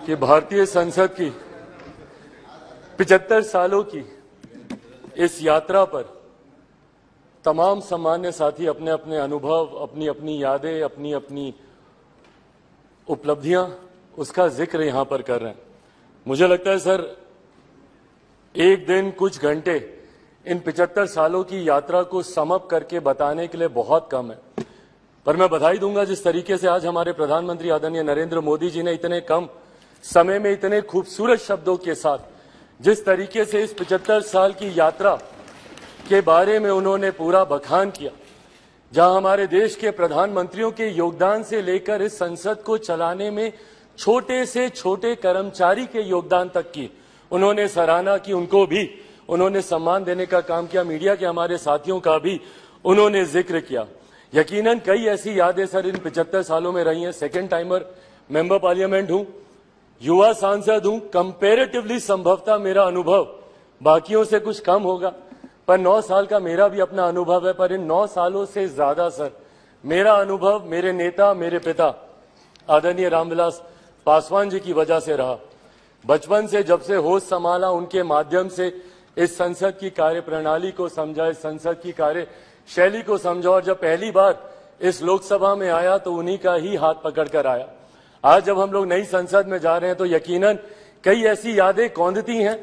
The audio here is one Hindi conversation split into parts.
कि भारतीय संसद की 75 सालों की इस यात्रा पर तमाम सम्मान्य साथी अपने अपने अनुभव, अपनी अपनी यादें, अपनी अपनी उपलब्धियां, उसका जिक्र यहां पर कर रहे हैं। मुझे लगता है सर, एक दिन कुछ घंटे इन 75 सालों की यात्रा को समअप करके बताने के लिए बहुत कम है, पर मैं बधाई दूंगा जिस तरीके से आज हमारे प्रधानमंत्री आदरणीय नरेंद्र मोदी जी ने इतने कम समय में इतने खूबसूरत शब्दों के साथ जिस तरीके से इस 75 साल की यात्रा के बारे में उन्होंने पूरा बखान किया, जहां हमारे देश के प्रधानमंत्रियों के योगदान से लेकर इस संसद को चलाने में छोटे से छोटे कर्मचारी के योगदान तक की उन्होंने सराहना की, उनको भी उन्होंने सम्मान देने का काम किया। मीडिया के हमारे साथियों का भी उन्होंने जिक्र किया। यकीनन कई ऐसी यादें सर इन 75 सालों में रही हैं। सेकेंड टाइमर मेंबर पार्लियामेंट हूं, युवा सांसद हूं, कंपैरेटिवली संभवतः मेरा अनुभव बाकियों से कुछ कम होगा, पर 9 साल का मेरा भी अपना अनुभव है। पर इन 9 सालों से ज्यादा सर मेरा अनुभव मेरे नेता, मेरे पिता आदरणीय रामविलास पासवान जी की वजह से रहा। बचपन से जब से होश संभाला, उनके माध्यम से इस संसद की कार्यप्रणाली को समझा, इस संसद की कार्यशैली को समझा, और जब पहली बार इस लोकसभा में आया तो उन्हीं का ही हाथ पकड़कर आया। आज जब हम लोग नई संसद में जा रहे हैं तो यकीनन कई ऐसी यादें कौंधती हैं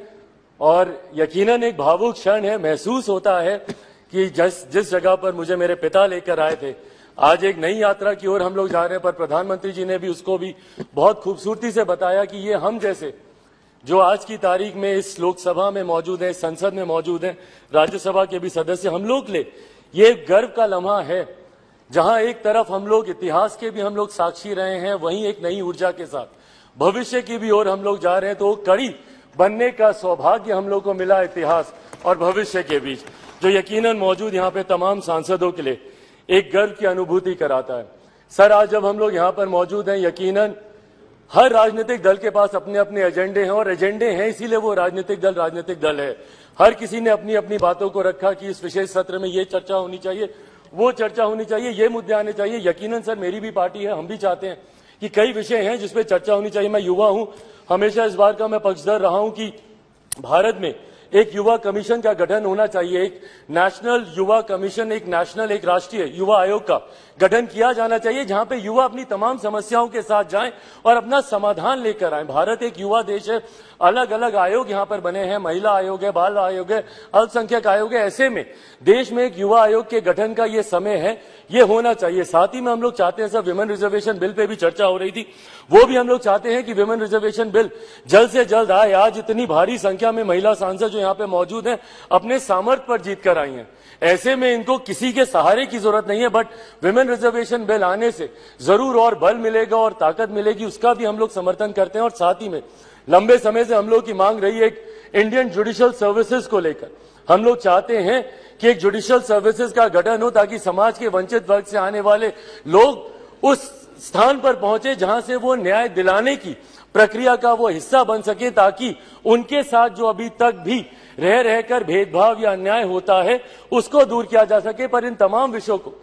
और यकीनन एक भावुक क्षण है। महसूस होता है कि जिस जगह पर मुझे मेरे पिता लेकर आए थे, आज एक नई यात्रा की ओर हम लोग जा रहे हैं। पर प्रधानमंत्री जी ने भी उसको भी बहुत खूबसूरती से बताया कि ये हम जैसे जो आज की तारीख में इस लोकसभा में मौजूद है, संसद में मौजूद है, राज्यसभा के भी सदस्य, हम लोग ले ये गर्व का लम्हा है, जहां एक तरफ हम लोग इतिहास के भी हम लोग साक्षी रहे हैं, वहीं एक नई ऊर्जा के साथ भविष्य की भी ओर हम लोग जा रहे हैं। तो वो कड़ी बनने का सौभाग्य हम लोग को मिला इतिहास और भविष्य के बीच, जो यकीनन मौजूद यहाँ पे तमाम सांसदों के लिए एक गर्व की अनुभूति कराता है। सर, आज जब हम लोग यहाँ पर मौजूद हैं, यकीनन हर राजनीतिक दल के पास अपने अपने एजेंडे हैं, और एजेंडे हैं इसीलिए वो राजनीतिक दल है। हर किसी ने अपनी अपनी बातों को रखा कि इस विशेष सत्र में ये चर्चा होनी चाहिए, वो चर्चा होनी चाहिए, ये मुद्दे आने चाहिए। यकीनन सर, मेरी भी पार्टी है, हम भी चाहते हैं कि कई विषय हैं जिसपे चर्चा होनी चाहिए। मैं युवा हूं, हमेशा इस बार का मैं पक्षधर रहा हूं कि भारत में एक युवा कमीशन का गठन होना चाहिए, एक नेशनल युवा कमीशन, एक राष्ट्रीय युवा आयोग का गठन किया जाना चाहिए, जहां पे युवा अपनी तमाम समस्याओं के साथ जाएं और अपना समाधान लेकर आए। भारत एक युवा देश है, अलग अलग आयोग यहां पर बने हैं, महिला आयोग है, बाल आयोग है, अल्पसंख्यक आयोग है। ऐसे में देश में एक युवा आयोग के गठन का ये समय है, ये होना चाहिए। साथ ही में हम लोग चाहते हैं sir, women reservation bill pay भी चर्चा हो रही थी, वो भी हम लोग चाहते हैं कि विमेन रिजर्वेशन बिल जल्द से जल्द आए। आज इतनी भारी संख्या में महिला सांसद जो यहाँ पे मौजूद हैं, अपने सामर्थ्य पर जीत कर आई हैं। ऐसे में इनको किसी के सहारे की जरूरत नहीं है, बट विमेन रिजर्वेशन बिल आने से जरूर और बल मिलेगा और ताकत मिलेगी, उसका भी हम लोग समर्थन करते हैं। और साथ ही में लंबे समय से हम लोग की मांग रही है एक इंडियन जुडिशियल सर्विसेज को लेकर। हम लोग चाहते हैं कि एक जुडिशियल सर्विसेज का गठन हो, ताकि समाज के वंचित वर्ग से आने वाले लोग उस स्थान पर पहुंचे जहां से वो न्याय दिलाने की प्रक्रिया का वो हिस्सा बन सके, ताकि उनके साथ जो अभी तक भी रहकर भेदभाव या अन्याय होता है उसको दूर किया जा सके। पर इन तमाम विषयों को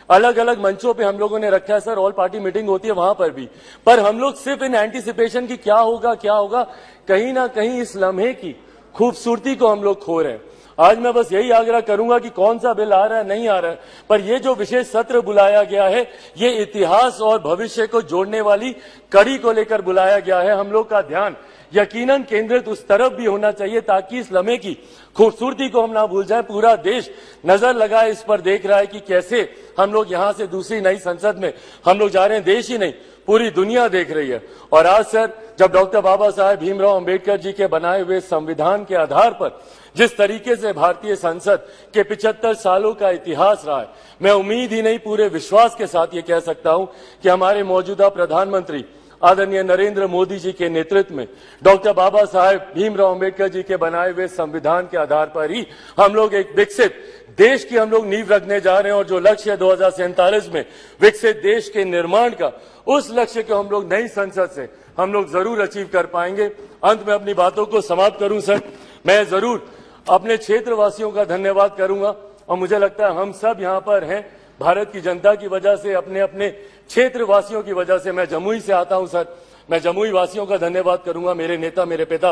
अलग अलग मंचों पे हम लोगों ने रखा है सर, ऑल पार्टी मीटिंग होती है वहां पर भी, पर हम लोग सिर्फ इन एंटीसिपेशन की क्या होगा, कहीं ना कहीं इस लम्हे की खूबसूरती को हम लोग खो रहे हैं। आज मैं बस यही आग्रह करूंगा कि कौन सा बिल आ रहा है, नहीं आ रहा है, पर ये जो विशेष सत्र बुलाया गया है, ये इतिहास और भविष्य को जोड़ने वाली कड़ी को लेकर बुलाया गया है। हम लोग का ध्यान यकीनन केंद्रित उस तरफ भी होना चाहिए, ताकि इस लम्हे की खूबसूरती को हम ना भूल जाए। पूरा देश नजर लगाए इस पर, देख रहा है कि कैसे हम लोग यहां से दूसरी नई संसद में हम लोग जा रहे हैं। देश ही नहीं, पूरी दुनिया देख रही है। और आज सर, जब डॉक्टर बाबा साहेब भीमराव अंबेडकर जी के बनाए हुए संविधान के आधार पर जिस तरीके से भारतीय संसद के 75 सालों का इतिहास रहा है, मैं उम्मीद ही नहीं पूरे विश्वास के साथ ये कह सकता हूं कि हमारे मौजूदा प्रधानमंत्री आदरणीय नरेंद्र मोदी जी के नेतृत्व में डॉक्टर बाबा साहेब भीमराव अंबेडकर जी के बनाए हुए संविधान के आधार पर ही हम लोग एक विकसित देश की हम लोग नींव रखने जा रहे हैं। और जो लक्ष्य है 2047 में विकसित देश के निर्माण का, उस लक्ष्य को हम लोग नई संसद से हम लोग जरूर अचीव कर पाएंगे। अंत में अपनी बातों को समाप्त करूं सर, मैं जरूर अपने क्षेत्रवासियों का धन्यवाद करूंगा, और मुझे लगता है हम सब यहाँ पर हैं भारत की जनता की वजह से, अपने अपने क्षेत्रवासियों की वजह से। मैं जमुई से आता हूं सर, मैं जमुई वासियों का धन्यवाद करूंगा। मेरे नेता, मेरे पिता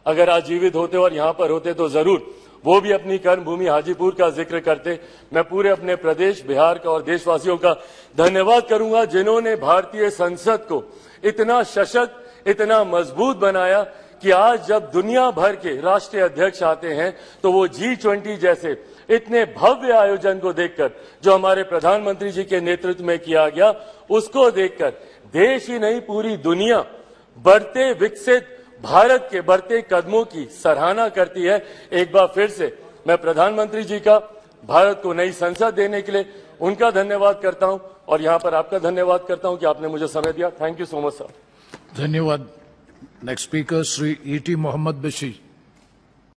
अगर आज जीवित होते और यहां पर होते तो जरूर वो भी अपनी कर्मभूमि हाजीपुर का जिक्र करते। मैं पूरे अपने प्रदेश बिहार का और देशवासियों का धन्यवाद करूंगा जिन्होंने भारतीय संसद को इतना सशक्त, इतना मजबूत बनाया कि आज जब दुनिया भर के राष्ट्रीय अध्यक्ष आते हैं तो वो G20 जैसे इतने भव्य आयोजन को देखकर, जो हमारे प्रधानमंत्री जी के नेतृत्व में किया गया, उसको देखकर देश ही नहीं पूरी दुनिया बढ़ते विकसित भारत के बढ़ते कदमों की सराहना करती है। एक बार फिर से मैं प्रधानमंत्री जी का भारत को नई संसद देने के लिए उनका धन्यवाद करता हूं और यहां पर आपका धन्यवाद करता हूं कि आपने मुझे समय दिया। Thank you so much sir. धन्यवाद। Next speaker Shri E.T. Mohammed Bashir.